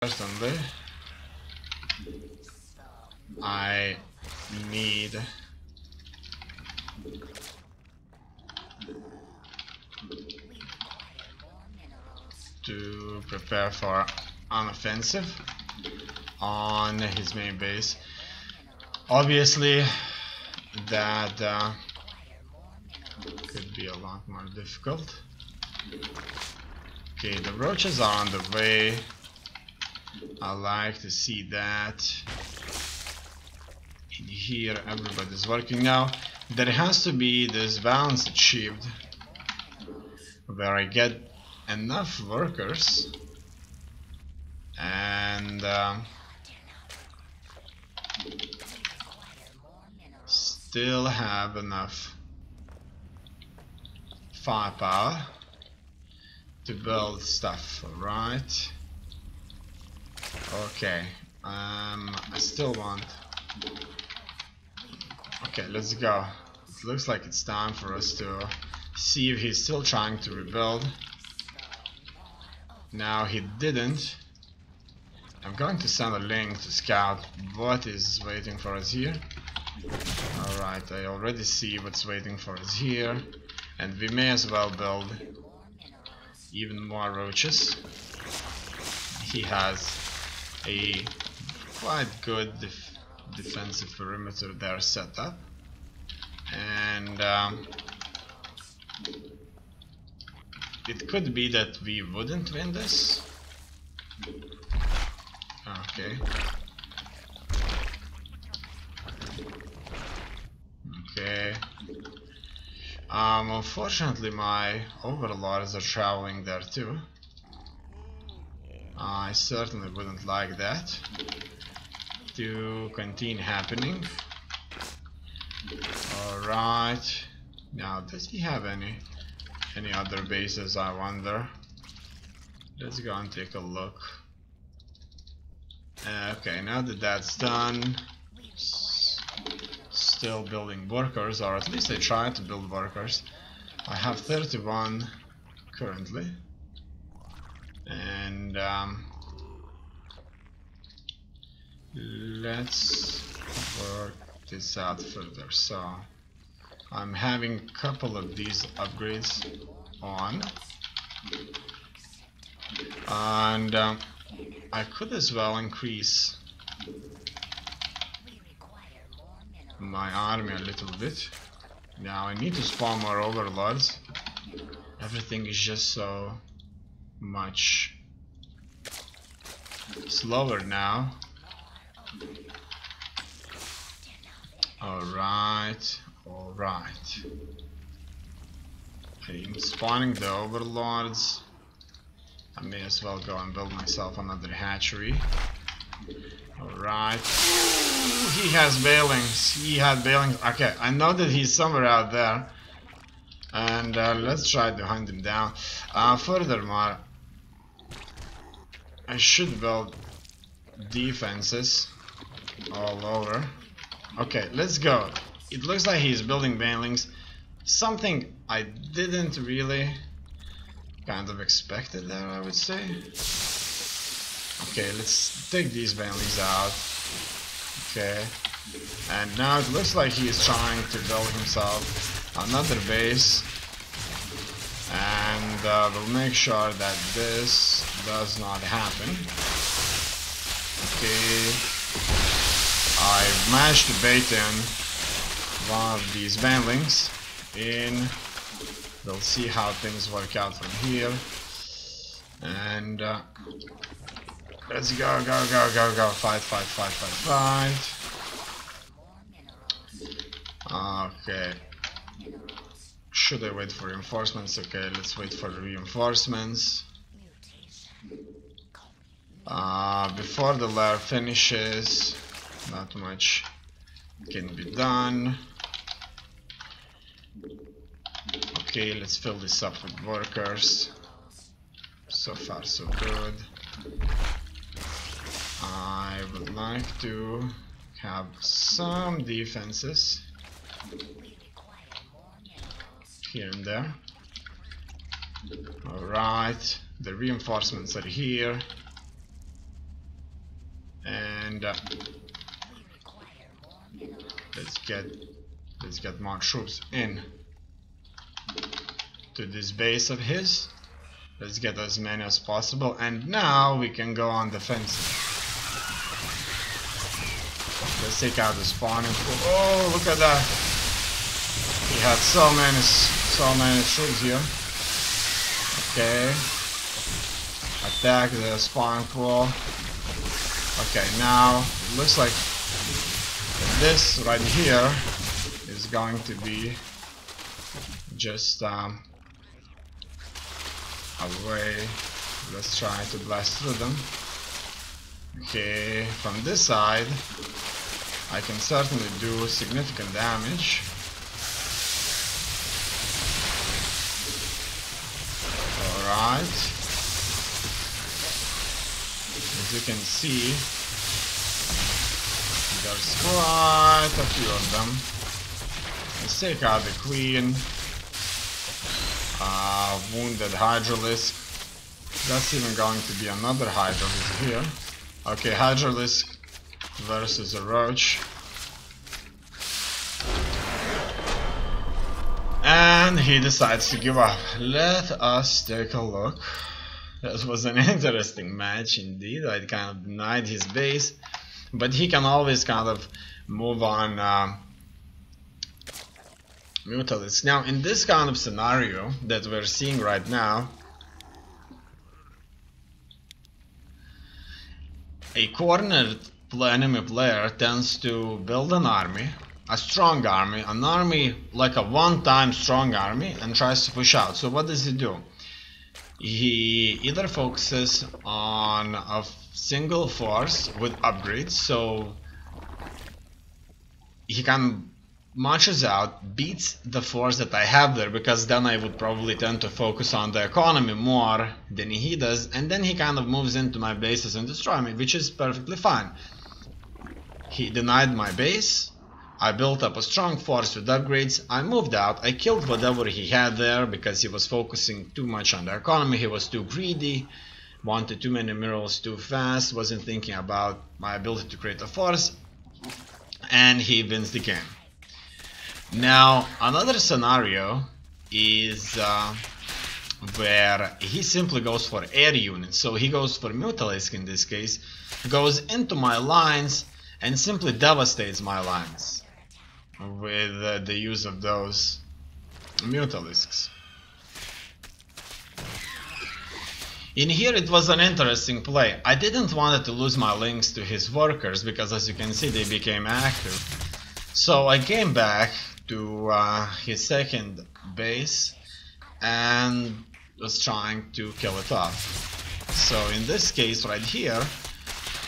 Certainly, I need to prepare for an offensive on his main base. Obviously, that could be a lot more difficult. Okay, the roaches are on the way. I like to see that. In here, everybody's working now. There has to be this balance achieved where I get enough workers and still have enough firepower to build stuff, right? Okay, I still want... Okay, let's go. It looks like it's time for us to see if he's still trying to rebuild. Now he didn't. I'm going to send a link to scout what is waiting for us here. Alright, I already see what's waiting for us here. And we may as well build even more roaches. He has a quite good defensive perimeter there set up. And it could be that we wouldn't win this. Okay. Okay. Unfortunately, my overlords are traveling there too. I certainly wouldn't like that to continue happening. Alright. Now, does he have any other bases, I wonder? Let's go and take a look. Okay, now that that's done, still building workers, or at least I try to build workers. I have 31 currently, and let's work this out further. So I'm having a couple of these upgrades on, and I could as well increase my army a little bit. Now I need to spawn more overlords. Everything is just so much slower now. Alright, alright. I'm spawning the overlords. I may as well go and build myself another hatchery. Alright. He has bailings. He had bailings. Okay, I know that he's somewhere out there. And let's try to hunt him down. Furthermore, I should build defenses all over. Okay, let's go. It looks like he's building bailings. Something I didn't really kind of expected there, I would say. Okay, let's take these bailings out. Okay. And now it looks like he is trying to build himself another base. And we'll make sure that this does not happen. Okay. I managed to bait in one of these banelings in. We'll see how things work out from here. And let's go, go, go, go, go. Fight, fight, fight, fight, fight. Okay. Should I wait for reinforcements? Okay, let's wait for reinforcements. Before the lair finishes, not much can be done. Okay, let's fill this up with workers. So far, so good. I would like to have some defenses here and there. Alright, the reinforcements are here. And let's get more troops in to this base of his. Let's get as many as possible, and now we can go on defensive. Let's take out the spawning pool. Oh, look at that! He had so many troops here. Okay. Attack the spawning pool. Okay, now it looks like this right here is going to be just a way. Let's try to blast through them. Okay, from this side I can certainly do significant damage. Alright. As you can see, there's quite a few of them. Let's take out the queen. Wounded Hydralisk. That's even going to be another Hydralisk here. Okay, Hydralisk versus a Roach. And he decides to give up. Let us take a look. That was an interesting match indeed. I kind of denied his base, but he can always kind of move on Mutalisks. Now, in this kind of scenario that we're seeing right now, a cornered enemy player tends to build an army, a strong army, an army like a one-time strong army, and tries to push out. So what does he do? He either focuses on a single force with upgrades, so he can marches out, beats the force that I have there, because then I would probably tend to focus on the economy more than he does, and then he kind of moves into my bases and destroy me, which is perfectly fine. He denied my base, I built up a strong force with upgrades, I moved out, I killed whatever he had there because he was focusing too much on the economy, he was too greedy, wanted too many minerals too fast, wasn't thinking about my ability to create a force, and he wins the game. Now, another scenario is where he simply goes for air units. So he goes for Mutalisk in this case, goes into my lines and simply devastates my lines with the use of those Mutalisks. In here it was an interesting play. I didn't want to lose my links to his workers because, as you can see, they became active. So I came back to his second base and was trying to kill it off. So in this case right here,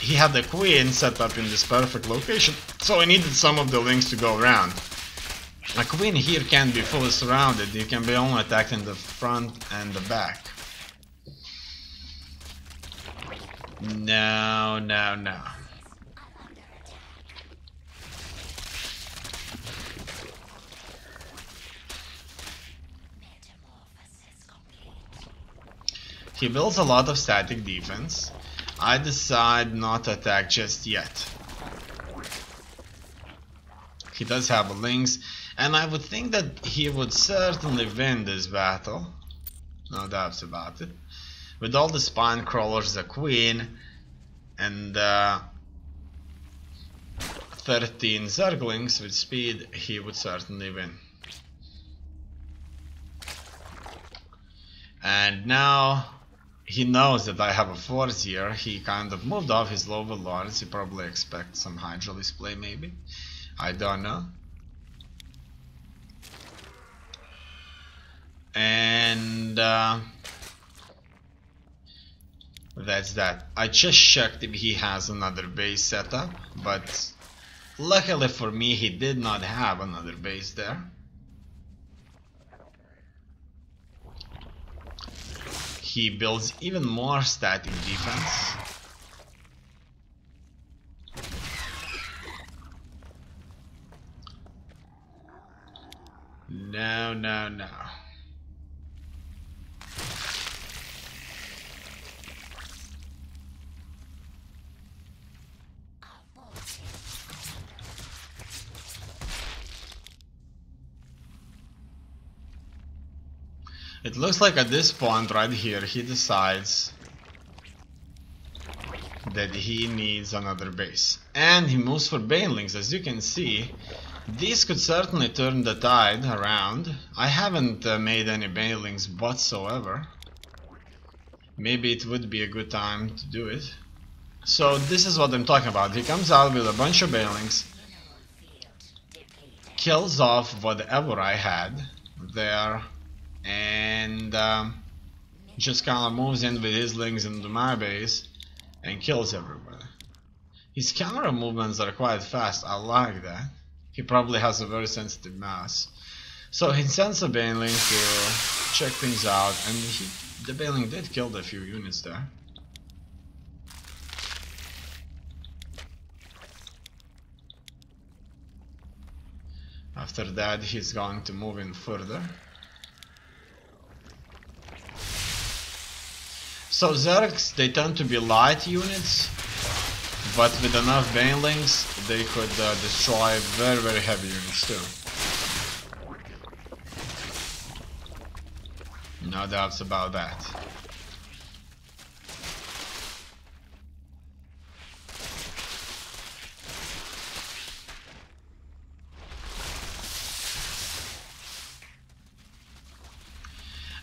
he had the queen set up in this perfect location, so I needed some of the links to go around. A queen here can't be fully surrounded, you can be only attacked in the front and the back. No, no, no. He builds a lot of static defense. I decide not to attack just yet. He does have links, and I would think that he would certainly win this battle. No doubts about it. With all the spine crawlers, the queen, and 13 zerglings with speed, he would certainly win. And now he knows that I have a force here. He kind of moved off his lower lords. He probably expects some Hydralisk play, maybe. I don't know. And that's that. I just checked if he has another base set up, but luckily for me he did not have another base there. He builds even more static defense. No, no, no. It looks like at this point right here he decides that he needs another base. And he moves for banelings. As you can see, these could certainly turn the tide around. I haven't made any banelings whatsoever. Maybe it would be a good time to do it. So this is what I'm talking about. He comes out with a bunch of banelings, kills off whatever I had there, and just kind of moves in with his lings into my base and kills everybody. His camera movements are quite fast. I like that. He probably has a very sensitive mouse. So he sends a baneling to check things out, and the baneling did kill a few units there. After that, he's going to move in further. So Zergs, they tend to be light units, but with enough banelings, they could destroy very, very heavy units too. No doubts about that.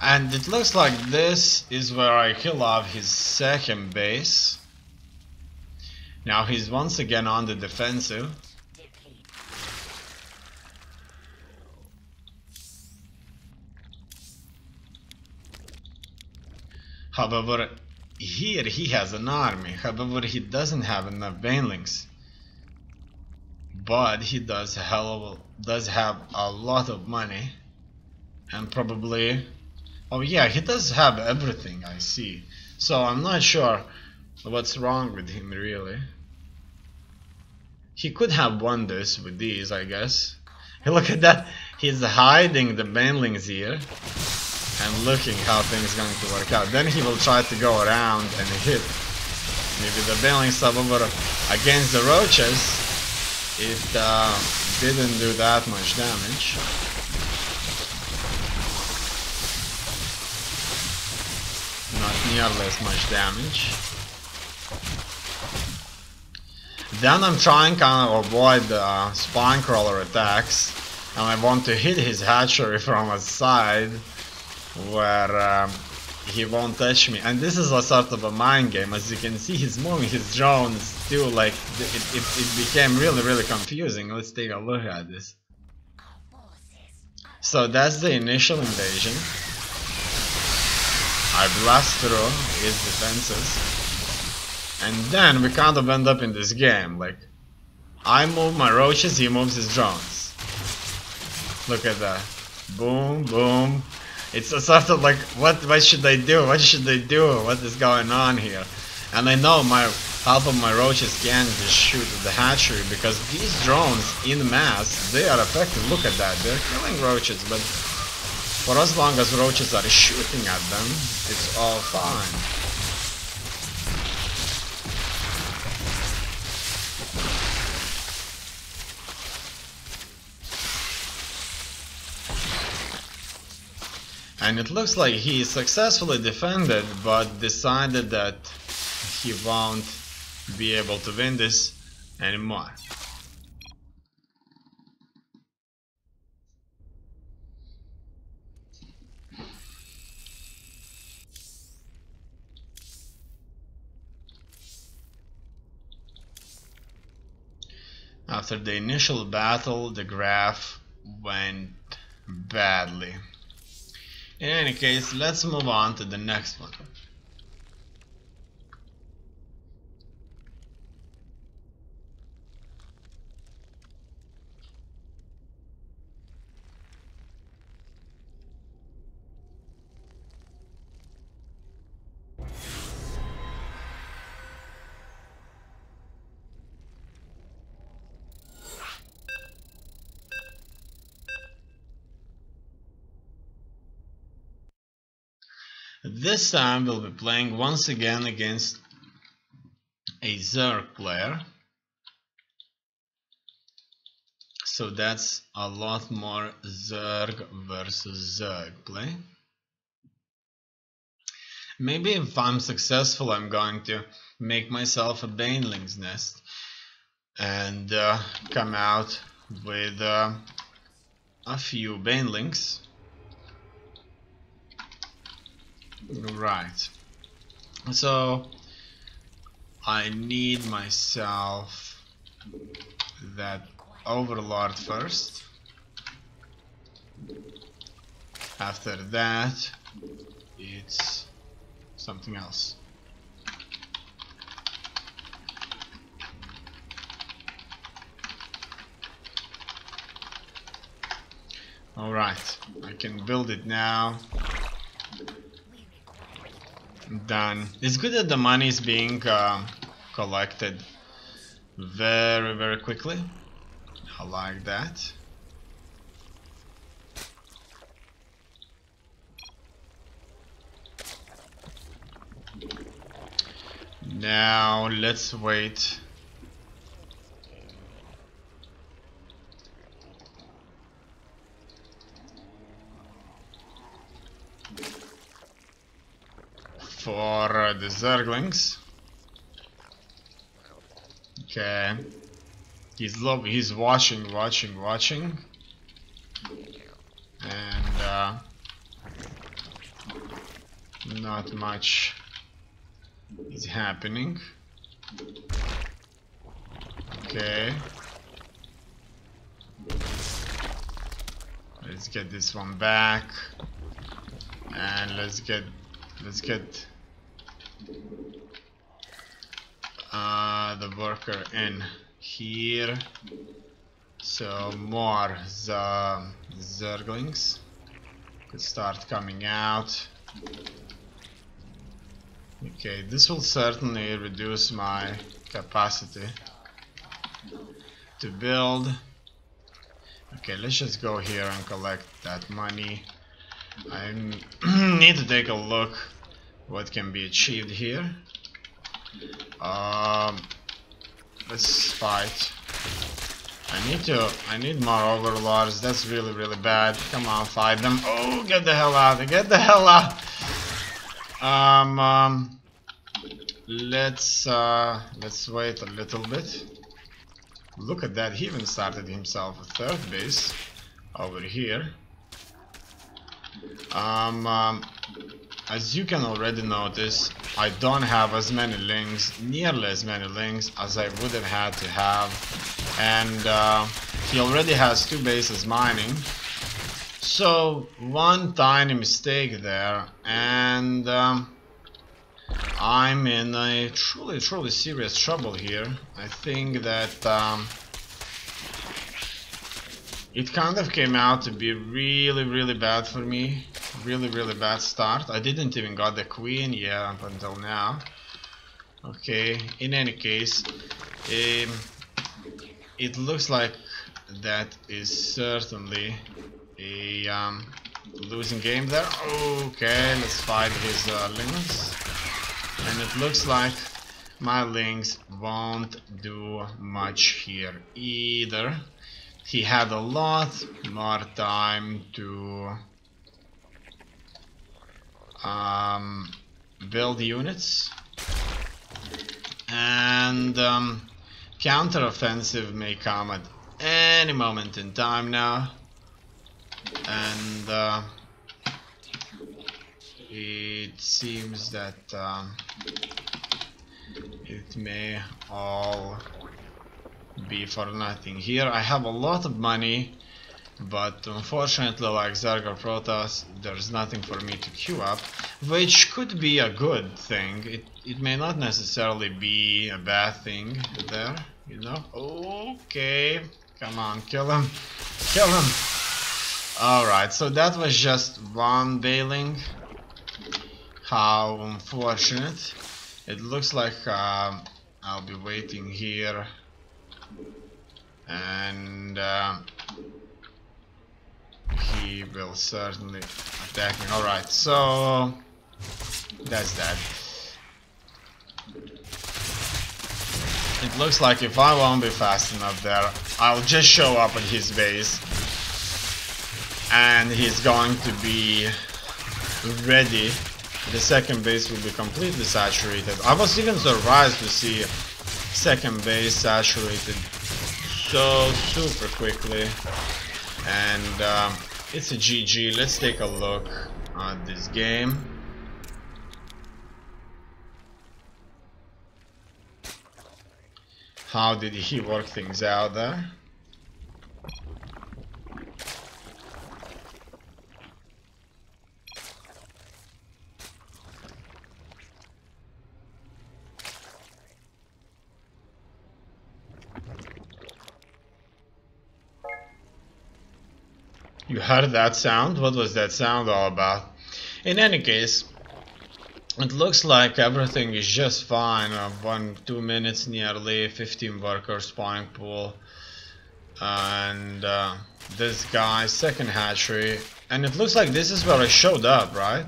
And it looks like this is where I kill off his second base. Now he's once again on the defensive. However, here he has an army. However, he doesn't have enough banelings. But he does have a lot of money. And probably... Oh yeah, he does have everything, I see. So I'm not sure what's wrong with him, really. He could have won this with these, I guess. Look at that. He's hiding the banelings here. And looking how things are going to work out. Then he will try to go around and hit. Maybe the banelings over against the roaches. It didn't do that much damage. Not nearly as much damage. Then I'm trying kind of avoid the spine crawler attacks, and I want to hit his hatchery from a side where he won't touch me. And this is a sort of a mind game. As you can see, he's moving his drones too, like it became really, really confusing. Let's take a look at this. So that's the initial invasion. I blast through his defenses. And then we kind of end up in this game, like, I move my roaches, he moves his drones. Look at that. Boom, boom. It's a sort of like, what should they do? What should they do? What is going on here? And I know half of my roaches can't just shoot at the hatchery, because these drones, in mass, they are effective. Look at that. They're killing roaches, but for as long as roaches are shooting at them, it's all fine. And it looks like he successfully defended, but decided that he won't be able to win this anymore. After the initial battle, the graph went badly. In any case, let's move on to the next one. This time we'll be playing once again against a Zerg player. So that's a lot more Zerg versus Zerg play. Maybe if I'm successful, I'm going to make myself a baneling's nest and come out with a few banelings. Right. So I need myself that overlord first. After that, it's something else. Alright, I can build it now. Done. It's good that the money is being collected very quickly. I like that. Now let's wait. For the Zerglings. Okay. He's watching. And not much is happening. Okay. Let's get this one back. And let's get the worker in here. So more Zerglings could start coming out. Okay, this will certainly reduce my capacity to build. Okay, let's just go here and collect that money. I need to take a look what can be achieved here. Let's fight. I need more overlords. That's really bad. Come on, fight them. Oh, get the hell out. Get the hell out. Let's wait a little bit. Look at that. He even started himself a third base over here. As you can already notice, I don't have as many lings, nearly as many lings as I would have had to have, and he already has 2 bases mining. So one tiny mistake there, and I'm in a truly serious trouble here. I think that it kind of came out to be really bad for me. Really bad start. I didn't even got the queen, yeah, up until now. Okay, in any case, it looks like that is certainly a losing game there. Okay, let's fight his lings. And it looks like my lings won't do much here either. He had a lot more time to build units, and counter-offensive may come at any moment in time now, and it seems that it may all be for nothing. Here I have a lot of money, but unfortunately, like Zergar Protoss, there's nothing for me to queue up, which could be a good thing. It may not necessarily be a bad thing there, you know. Okay, come on, kill him. Alright, so that was just one bailing. How unfortunate. It looks like I'll be waiting here, and he will certainly attack me. Alright, so that's that. It looks like if I won't be fast enough there, I'll just show up at his base and he's going to be ready the second base will be completely saturated. I was even surprised to see second base saturated so super quickly. And it's a GG. Let's take a look at this game. How did he work things out there? You heard that sound? What was that sound all about? In any case, it looks like everything is just fine. 2 minutes nearly, 15 workers spawning pool. And this guy's second hatchery. And it looks like this is where I showed up, right?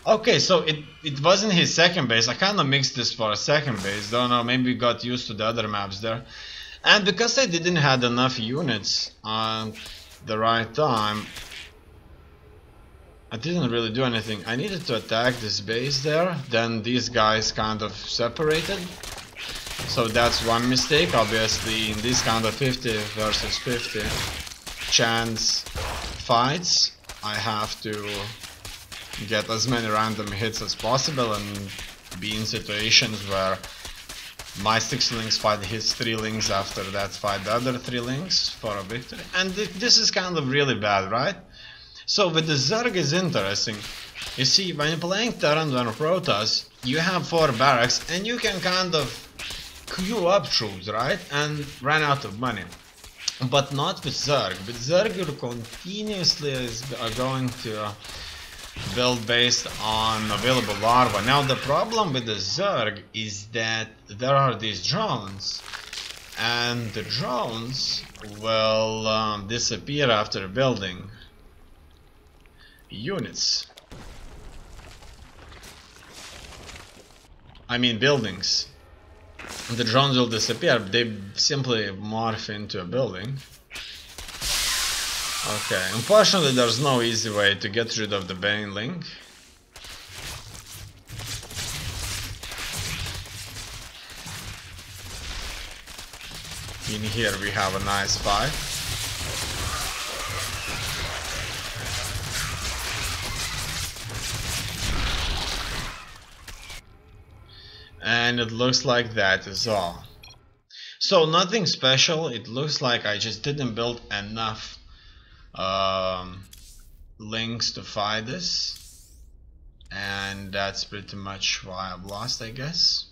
Okay, so it wasn't his second base. I kind of mixed this for a second base. Don't know, maybe got used to the other maps there. And because I didn't have enough units on the right time, I didn't really do anything. I needed to attack this base there, then these guys kind of separated. So that's one mistake. Obviously in this kind of 50 versus 50 chance fights, I have to get as many random hits as possible and be in situations where my 6 links fight his 3 links, after that fight the other 3 links for a victory. And this is kind of really bad, right? So with the Zerg is interesting. You see, when you're playing Terran or Protoss, you have 4 barracks and you can kind of queue up troops, right? And run out of money. But not with Zerg. With Zerg you continuously are going to build based on available larvae. Now the problem with the Zerg is that there are these drones, and the drones will disappear after building units. I mean buildings. The drones will disappear, they simply morph into a building. Okay, unfortunately there's no easy way to get rid of the main link. In here we have a nice fight. And it looks like that is all. So nothing special, it looks like I just didn't build enough links to fight this, and that's pretty much why I've lost, I guess.